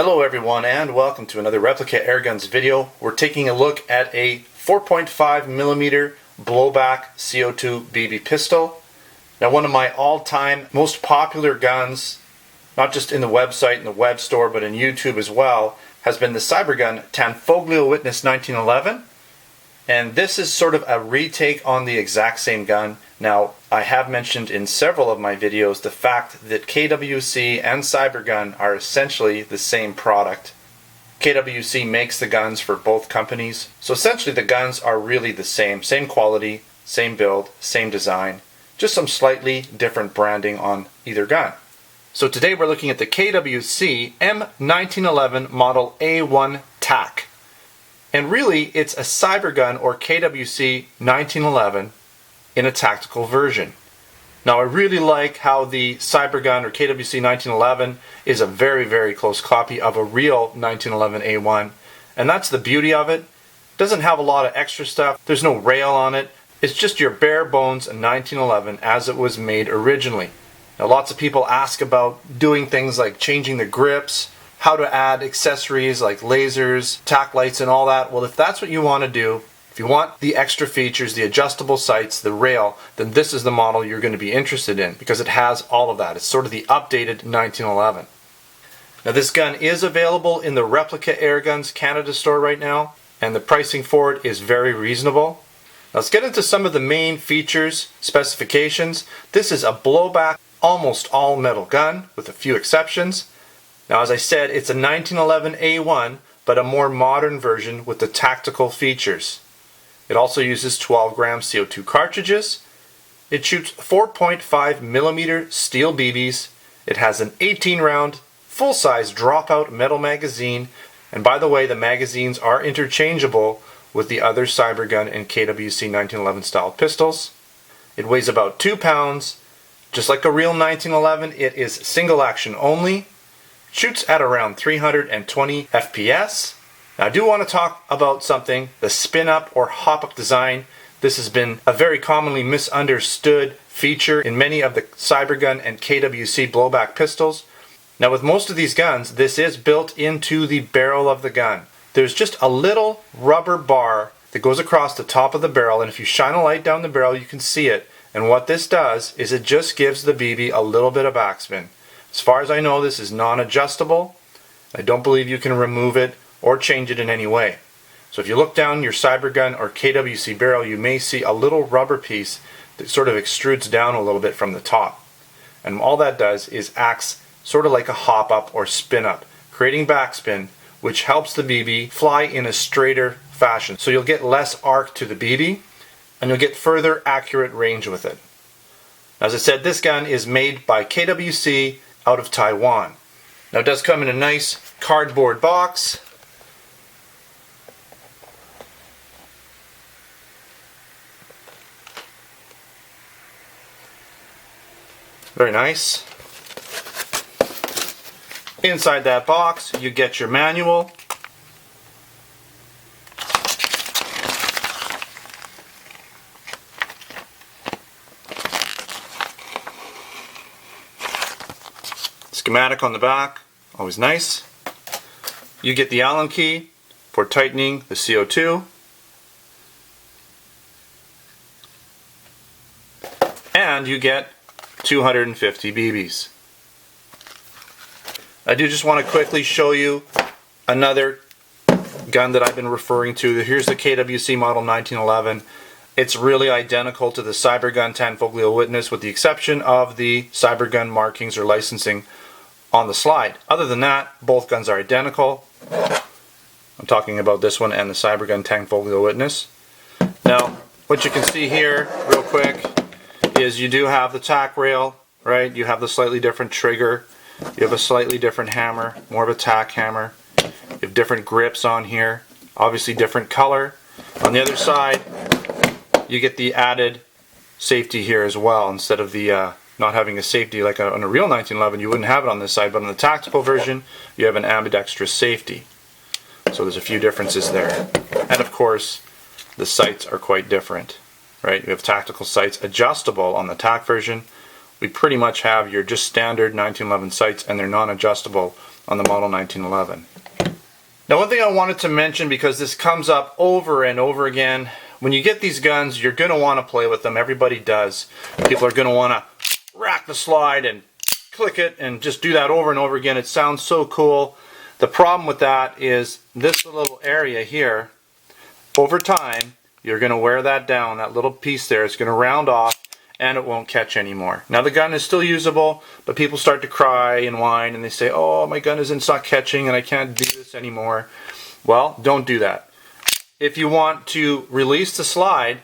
Hello everyone and welcome to another Replica Airguns video. We're taking a look at a 4.5mm blowback CO2 BB pistol. Now, one of my all-time most popular guns, not just in the website and the web store but in YouTube as well, has been the Cybergun Tanfoglio Witness 1911. And this is sort of a retake on the exact same gun. Now, I have mentioned in several of my videos the fact that KWC and Cybergun are essentially the same product. KWC makes the guns for both companies, so essentially the guns are really the same quality, same build, same design, just some slightly different branding on either gun. So today we're looking at the KWC M1911 model A1 Tac. And really, it's a Cybergun or KWC 1911 in a tactical version. Now, I really like how the Cybergun or KWC 1911 is a very, very close copy of a real 1911 A1. And that's the beauty of it. It doesn't have a lot of extra stuff. There's no rail on it. It's just your bare bones 1911 as it was made originally. Now, lots of people ask about doing things like changing the grips, how to add accessories like lasers, tack lights and all that. Well, if that's what you want to do, if you want the extra features, the adjustable sights, the rail, then this is the model you're going to be interested in because it has all of that. It's sort of the updated 1911. Now, this gun is available in the Replica Airguns Canada store right now, and the pricing for it is very reasonable. Now, let's get into some of the main features, specifications. This is a blowback, almost all metal gun with a few exceptions. Now, as I said, it's a 1911 A1, but a more modern version with the tactical features. It also uses 12-gram CO2 cartridges. It shoots 4.5mm steel BBs. It has an 18-round, full-size dropout metal magazine. And by the way, the magazines are interchangeable with the other Cybergun and KWC 1911 style pistols. It weighs about 2 pounds. Just like a real 1911, it is single action only. Shoots at around 320 FPS. Now, I do want to talk about something, the spin-up or hop-up design. This has been a very commonly misunderstood feature in many of the Cybergun and KWC blowback pistols. Now, with most of these guns, this is built into the barrel of the gun. There's just a little rubber bar that goes across the top of the barrel, and if you shine a light down the barrel, you can see it. And what this does is it just gives the BB a little bit of backspin. As far as I know, this is non-adjustable. I don't believe you can remove it or change it in any way. So if you look down your Cybergun or KWC barrel, you may see a little rubber piece that sort of extrudes down a little bit from the top. And all that does is acts sort of like a hop-up or spin-up, creating backspin, which helps the BB fly in a straighter fashion. So you'll get less arc to the BB, and you'll get further accurate range with it. As I said, this gun is made by KWC out of Taiwan. Now, it does come in a nice cardboard box. Very nice. Inside that box, you get your manual. Schematic on the back, always nice. You get the Allen key for tightening the CO2. And you get 250 BBs. I do just want to quickly show you another gun that I've been referring to. Here's the KWC model 1911. It's really identical to the Cybergun Tanfoglio Witness with the exception of the Cybergun markings or licensing on the slide. Other than that, both guns are identical. I'm talking about this one and the Cybergun Tanfoglio Witness. Now, what you can see here, real quick, is you do have the tack rail, right? You have the slightly different trigger. You have a slightly different hammer, more of a tack hammer. You have different grips on here, obviously different color. On the other side, you get the added safety here as well. Instead of the not having a safety like on a real 1911, you wouldn't have it on this side, but on the tactical version, you have an ambidextrous safety. So there's a few differences there. And of course, the sights are quite different, right? You have tactical sights adjustable on the TAC version. We pretty much have your just standard 1911 sights, and they're non-adjustable on the model 1911. Now, one thing I wanted to mention, because this comes up over and over again, when you get these guns, you're going to want to play with them. Everybody does. People are going to want to rack the slide and click it and just do that over and over again. It sounds so cool. The problem with that is this little area here, over time, you're going to wear that down. That little piece there is going to round off and it won't catch anymore. Now, the gun is still usable, but people start to cry and whine and they say, oh, my gun isn't not catching and I can't do this anymore. Well, don't do that. If you want to release the slide,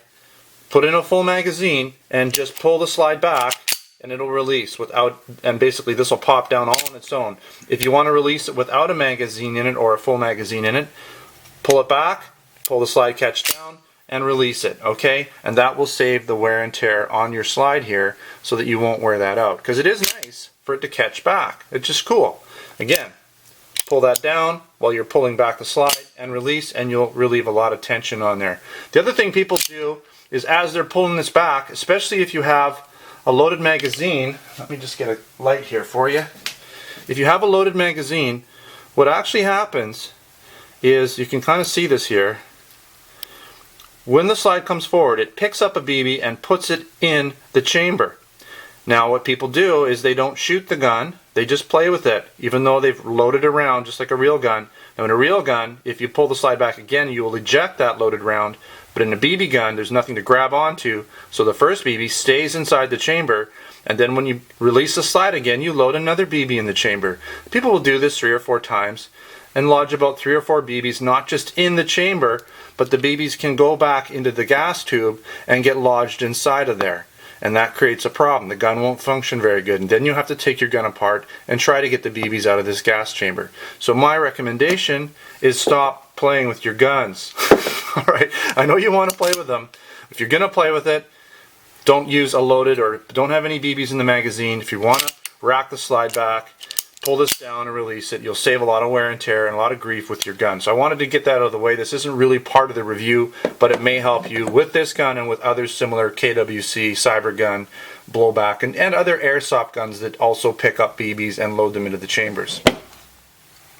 put in a full magazine and just pull the slide back and it'll release without, and basically this will pop down all on its own. If you want to release it without a magazine in it or a full magazine in it, pull it back, pull the slide catch down, and release it, okay? And that will save the wear and tear on your slide here so that you won't wear that out. Because it is nice for it to catch back. It's just cool. Again, pull that down while you're pulling back the slide and release, and you'll relieve a lot of tension on there. The other thing people do is as they're pulling this back, especially if you have a loaded magazine, let me just get a light here for you. If you have a loaded magazine, what actually happens is, you can kind of see this here, when the slide comes forward, it picks up a BB and puts it in the chamber. Now what people do is they don't shoot the gun, they just play with it, even though they've loaded a round just like a real gun. Now in a real gun, if you pull the slide back again, you will eject that loaded round, but in a BB gun, there's nothing to grab onto, so the first BB stays inside the chamber, and then when you release the slide again, you load another BB in the chamber. People will do this 3 or 4 times and lodge about 3 or 4 BBs, not just in the chamber, but the BBs can go back into the gas tube and get lodged inside of there. And that creates a problem. The gun won't function very good, and then you have to take your gun apart and try to get the BBs out of this gas chamber. So my recommendation is stop playing with your guns. Alright, I know you want to play with them. If you're going to play with it, don't use a loaded or don't have any BBs in the magazine. If you want to rack the slide back, pull this down and release it, you'll save a lot of wear and tear and a lot of grief with your gun. So I wanted to get that out of the way. This isn't really part of the review, but it may help you with this gun and with other similar KWC, Cybergun, Blowback, and other airsoft guns that also pick up BBs and load them into the chambers.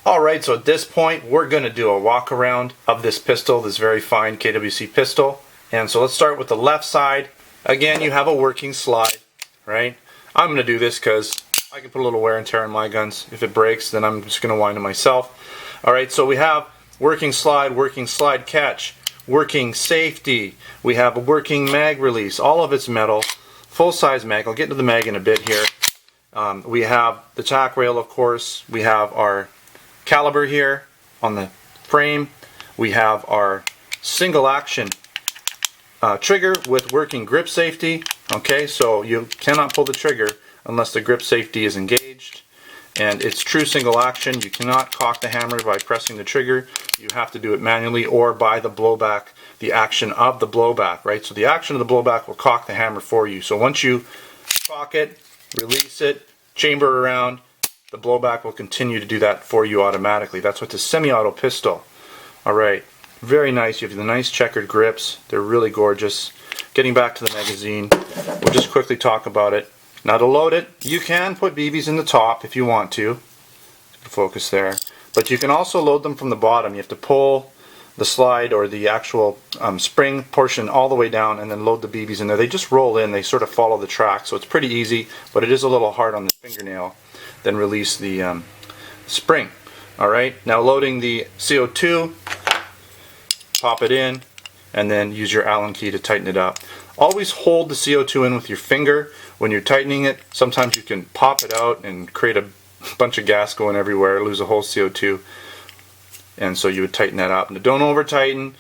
Alright, so at this point we're going to do a walk around of this pistol, this very fine KWC pistol. And so let's start with the left side. Again, you have a working slide, right? I'm going to do this because I can put a little wear and tear on my guns. If it breaks, then I'm just going to wind it myself. Alright, so we have working slide catch, working safety. We have a working mag release. All of it's metal, full-size mag. I'll get into the mag in a bit here. We have the tack rail, of course. We have our caliber here on the frame. We have our single action trigger with working grip safety. Okay, so you cannot pull the trigger unless the grip safety is engaged, and it's true single action. You cannot cock the hammer by pressing the trigger. You have to do it manually or by the blowback, the action of the blowback, right? So the action of the blowback will cock the hammer for you. So once you cock it, release it, chamber around, the blowback will continue to do that for you automatically. That's what's a semi-auto pistol. Alright, very nice. You have the nice checkered grips. They're really gorgeous. Getting back to the magazine, we'll just quickly talk about it. Now to load it, you can put BBs in the top if you want to. Focus there. But you can also load them from the bottom. You have to pull the slide or the actual spring portion all the way down and then load the BBs in there. They just roll in. They sort of follow the track, so it's pretty easy, but it is a little hard on the fingernail. Then release the spring. Alright, now loading the CO2, pop it in, and then use your Allen key to tighten it up. Always hold the CO2 in with your finger when you're tightening it. Sometimes you can pop it out and create a bunch of gas going everywhere, lose a whole CO2, and so you would tighten that up. Now don't over tighten.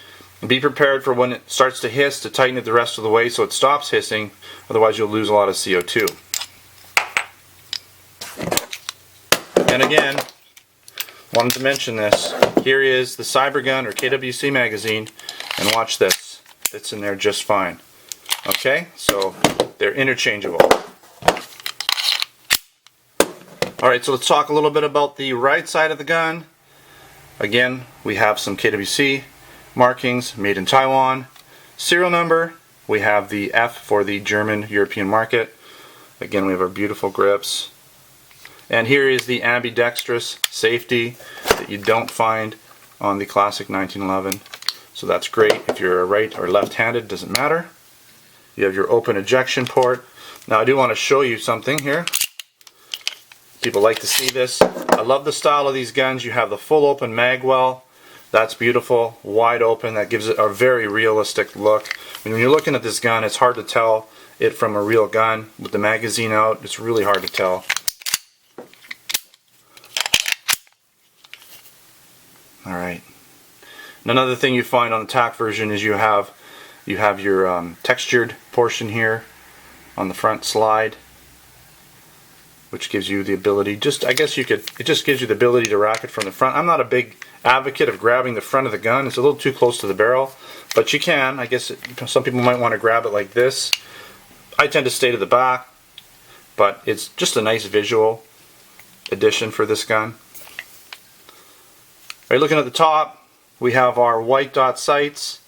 Be prepared for when it starts to hiss to tighten it the rest of the way so it stops hissing, otherwise you'll lose a lot of CO2. And again, wanted to mention this. Here is the Cybergun or KWC magazine, and watch this. It's in there just fine. Okay, so they're interchangeable. Alright, so let's talk a little bit about the right side of the gun. Again, we have some KWC markings, made in Taiwan. Serial number, we have the F for the German European market. Again, we have our beautiful grips. And here is the ambidextrous safety that you don't find on the Classic 1911. So that's great if you're a right or left-handed, doesn't matter. You have your open ejection port. Now I do want to show you something here. People like to see this. I love the style of these guns. You have the full open mag well. That's beautiful, wide open. That gives it a very realistic look. And when you're looking at this gun, it's hard to tell it from a real gun. With the magazine out, it's really hard to tell. Alright. Another thing you find on the TAC version is you have your textured portion here on the front slide, which gives you the ability, it just gives you the ability to rack it from the front. I'm not a big advocate of grabbing the front of the gun. It's a little too close to the barrel, but you can. I guess some people might want to grab it like this. I tend to stay to the back, but it's just a nice visual addition for this gun. Right, looking at the top, we have our white dot sights,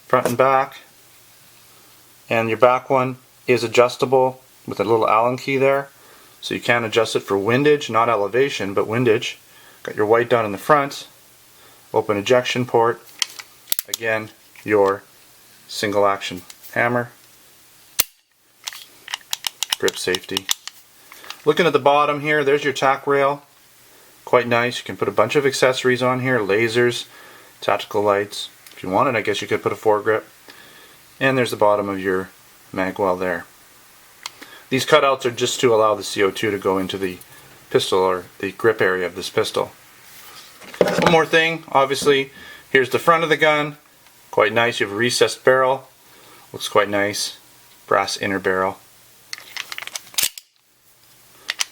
front and back, and your back one is adjustable with a little Allen key there. So you can adjust it for windage, not elevation, but windage. Got your white dot in the front, open ejection port, again your single action hammer, grip safety. Looking at the bottom here, there's your tack rail. Quite nice. You can put a bunch of accessories on here, lasers, tactical lights. If you wanted, I guess you could put a foregrip. And there's the bottom of your mag well there. These cutouts are just to allow the CO2 to go into the pistol or the grip area of this pistol. One more thing, obviously, here's the front of the gun. Quite nice. You have a recessed barrel. Looks quite nice. Brass inner barrel.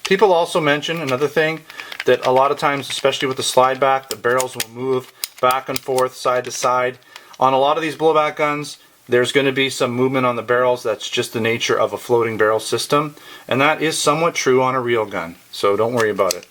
People also mention another thing, that a lot of times, especially with the slide back, the barrels will move back and forth, side to side. On a lot of these blowback guns, there's going to be some movement on the barrels. That's just the nature of a floating barrel system, and that is somewhat true on a real gun, so don't worry about it.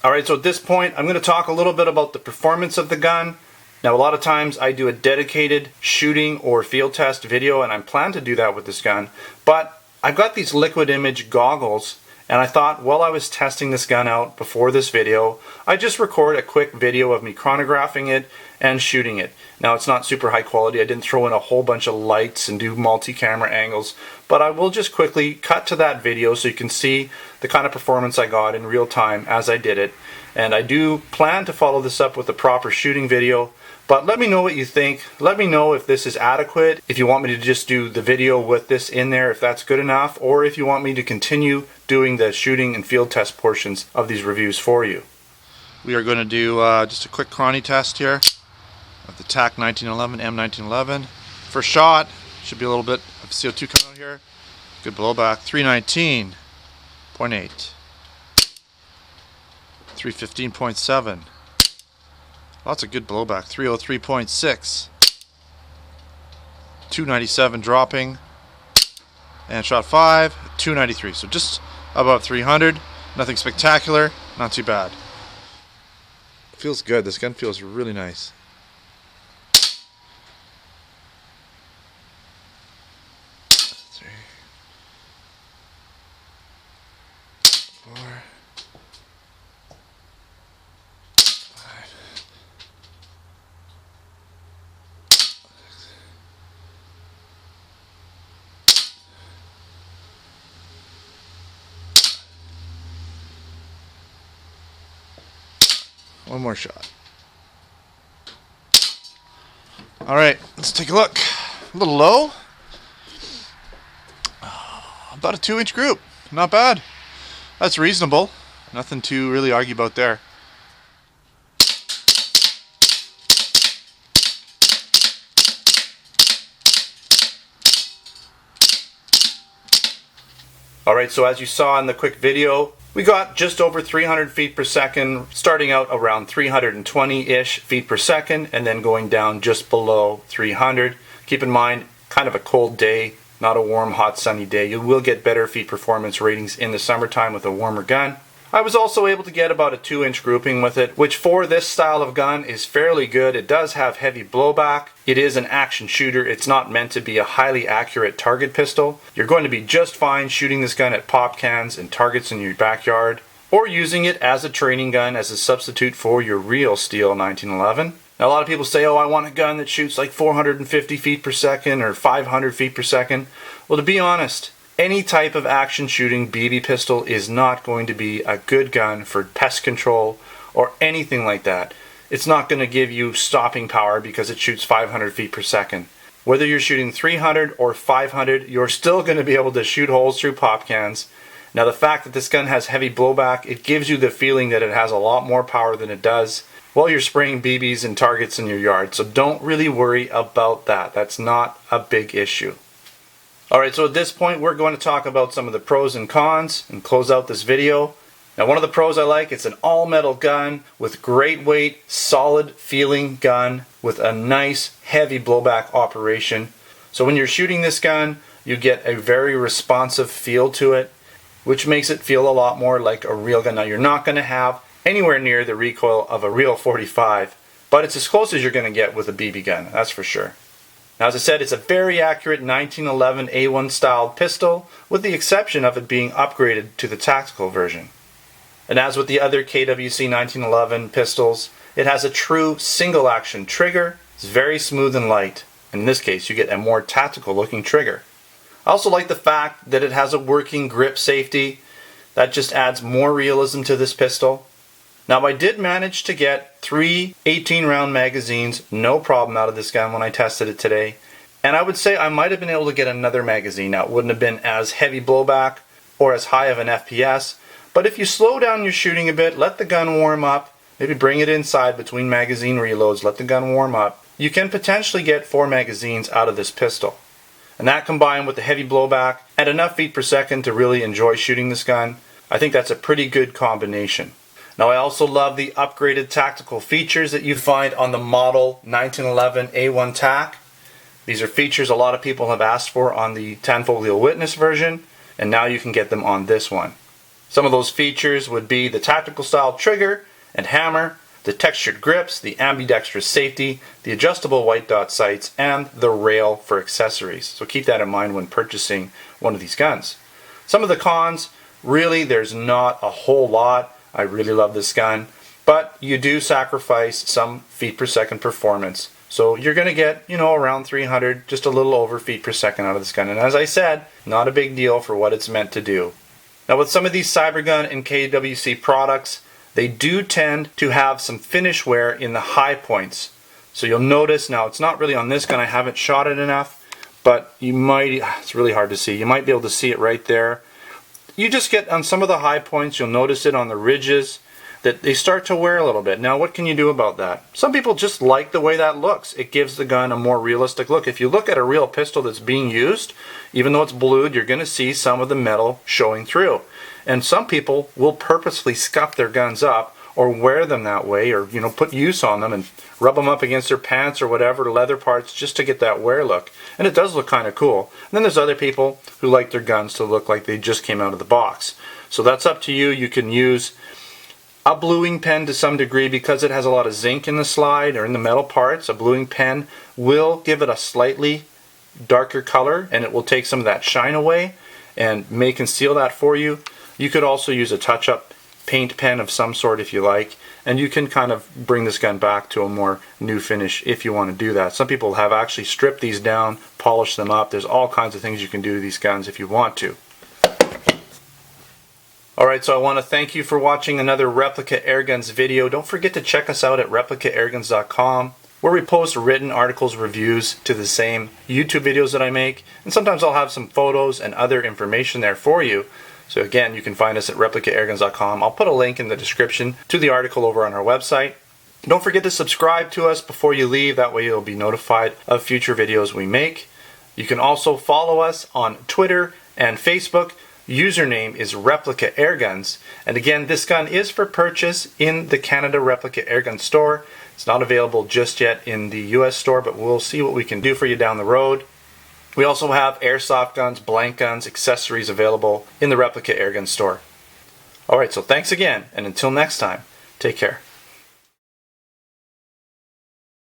Alright, so at this point I'm going to talk a little bit about the performance of the gun. Now a lot of times I do a dedicated shooting or field test video, and I plan to do that with this gun, but I've got these liquid image goggles, and I thought while I was testing this gun out before this video, I'd just record a quick video of me chronographing it and shooting it. Now it's not super high quality. I didn't throw in a whole bunch of lights and do multi-camera angles, but I will just quickly cut to that video so you can see the kind of performance I got in real time as I did it. And I do plan to follow this up with a proper shooting video, but let me know what you think. Let me know if this is adequate, if you want me to just do the video with this in there, if that's good enough, or if you want me to continue doing the shooting and field test portions of these reviews for you. We are going to do just a quick chrony test here of the TAC 1911 M1911. First shot, should be a little bit of CO2 coming out here. Good blowback. 319.8, 315.7. Lots of good blowback. 303.6, 297 dropping, and shot 5, 293. So just above 300. Nothing spectacular. Not too bad. Feels good. This gun feels really nice. 3, 4, 5. One more shot. Alright, let's take a look. A little low. About a 2-inch group. Not bad. That's reasonable. Nothing to really argue about there. Alright, so as you saw in the quick video, we got just over 300 feet per second, starting out around 320-ish feet per second, and then going down just below 300. Keep in mind, kind of a cold day, not a warm, hot, sunny day. You will get better feet performance ratings in the summertime with a warmer gun. I was also able to get about a 2-inch grouping with it, which for this style of gun is fairly good. It does have heavy blowback. It is an action shooter. It's not meant to be a highly accurate target pistol. You're going to be just fine shooting this gun at pop cans and targets in your backyard, or using it as a training gun as a substitute for your real steel 1911. Now a lot of people say, oh, I want a gun that shoots like 450 feet per second or 500 feet per second. Well, to be honest, any type of action shooting BB pistol is not going to be a good gun for pest control or anything like that. It's not going to give you stopping power because it shoots 500 feet per second. Whether you're shooting 300 or 500, you're still going to be able to shoot holes through pop cans. Now the fact that this gun has heavy blowback, it gives you the feeling that it has a lot more power than it does while you're spraying BBs and targets in your yard. So don't really worry about that. That's not a big issue. Alright, so at this point we're going to talk about some of the pros and cons and close out this video. Now one of the pros I like, it's an all-metal gun with great weight, solid feeling gun with a nice heavy blowback operation. So when you're shooting this gun, you get a very responsive feel to it, which makes it feel a lot more like a real gun. Now you're not going to have anywhere near the recoil of a real 45, but it's as close as you're going to get with a BB gun, that's for sure. Now, as I said, it's a very accurate 1911 A1 styled pistol, with the exception of it being upgraded to the tactical version. And as with the other KWC 1911 pistols, it has a true single action trigger. It's very smooth and light. In this case, you get a more tactical looking trigger. I also like the fact that it has a working grip safety. That just adds more realism to this pistol. Now I did manage to get 3 18-round magazines, no problem, out of this gun when I tested it today. And I would say I might have been able to get another magazine. Now it wouldn't have been as heavy blowback or as high of an FPS, but if you slow down your shooting a bit, let the gun warm up, maybe bring it inside between magazine reloads, let the gun warm up, you can potentially get 4 magazines out of this pistol. And that combined with the heavy blowback and enough feet per second to really enjoy shooting this gun, I think that's a pretty good combination. Now I also love the upgraded tactical features that you find on the model 1911 A1 Tac. These are features a lot of people have asked for on the Tanfoglio Witness version, and now you can get them on this one. Some of those features would be the tactical style trigger and hammer, the textured grips, the ambidextrous safety, the adjustable white dot sights, and the rail for accessories. So keep that in mind when purchasing one of these guns. Some of the cons, really there's not a whole lot. I really love this gun, but you do sacrifice some feet per second performance. So you're going to get, around 300, just a little over feet per second out of this gun. And as I said, not a big deal for what it's meant to do. Now with some of these Cybergun and KWC products, they do tend to have some finish wear in the high points. So you'll notice, now it's not really on this gun, I haven't shot it enough, but you might, it's really hard to see, you might be able to see it right there. You just get on some of the high points, you'll notice it on the ridges, that they start to wear a little bit. Now what can you do about that? Some people just like the way that looks. It gives the gun a more realistic look. If you look at a real pistol that's being used, even though it's blued, you're going to see some of the metal showing through. And some people will purposely scuff their guns up or wear them that way, or put use on them and rub them up against their pants or whatever, leather parts, just to get that wear look. And it does look kind of cool. And then there's other people who like their guns to look like they just came out of the box. So that's up to you. You can use a bluing pen to some degree because it has a lot of zinc in the slide or in the metal parts. A bluing pen will give it a slightly darker color, and it will take some of that shine away and may conceal that for you. You could also use a touch-up paint pen of some sort if you like, and you can kind of bring this gun back to a more new finish if you want to do that. Some people have actually stripped these down, polished them up. There's all kinds of things you can do to these guns if you want to. Alright, so I want to thank you for watching another Replica Airguns video. Don't forget to check us out at replicaAirguns.com, where we post written articles, reviews to the same YouTube videos that I make, and sometimes I'll have some photos and other information there for you. So again, you can find us at replicaAirguns.com. I'll put a link in the description to the article over on our website. Don't forget to subscribe to us before you leave. That way you'll be notified of future videos we make. You can also follow us on Twitter and Facebook. Username is Replica Airguns. And again, this gun is for purchase in the Canada Replica Airgun store. It's not available just yet in the US store, but we'll see what we can do for you down the road. We also have airsoft guns, blank guns, accessories available in the Replica Airgun store. Alright, so thanks again, and until next time, take care.